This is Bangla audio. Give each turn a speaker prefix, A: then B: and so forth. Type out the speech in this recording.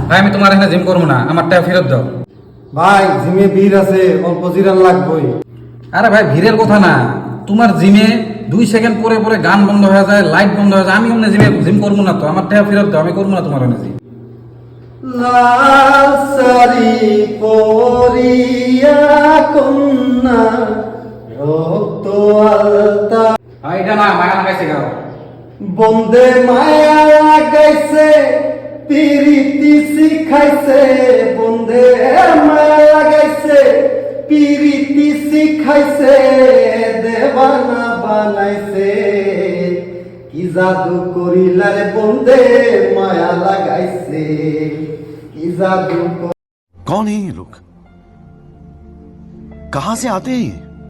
A: ভাই আমি তোমার এখানে জিম করবো না, আমার টাকা ফেরত দাও।
B: ভাই জিমে ভিড় আছে, অল্প জিরান লাগবেই।
A: আরে ভাই ভিড়ের কথা না, তোমার জিমে 2 সেকেন্ড পরে পরে গান বন্ধ হয়ে যায়, লাইট বন্ধ হয়ে যায়। আমি অন্য জিমে জিম করবো না তো, আমার টাকা ফেরত দাও, আমি করবো না তোমার অন্য জিম।
B: লাল শাড়ি পরিয়া কন্যা রক্ত আলতা
A: ভাই এটা না, মায়া লাগাইছে গাও।
B: বন্দে মায়া লাগাইছে পিরিতি শিখাইছে, বন্দে মায়া লাগাইছে পিরিতি শিখাইছে, দেবানা বানাইছে কি জাদু করিলারে বন্দে মায়া লাগাইছে কি জাদু।
C: कौन है ये लोग? कहां से आते हैं ये?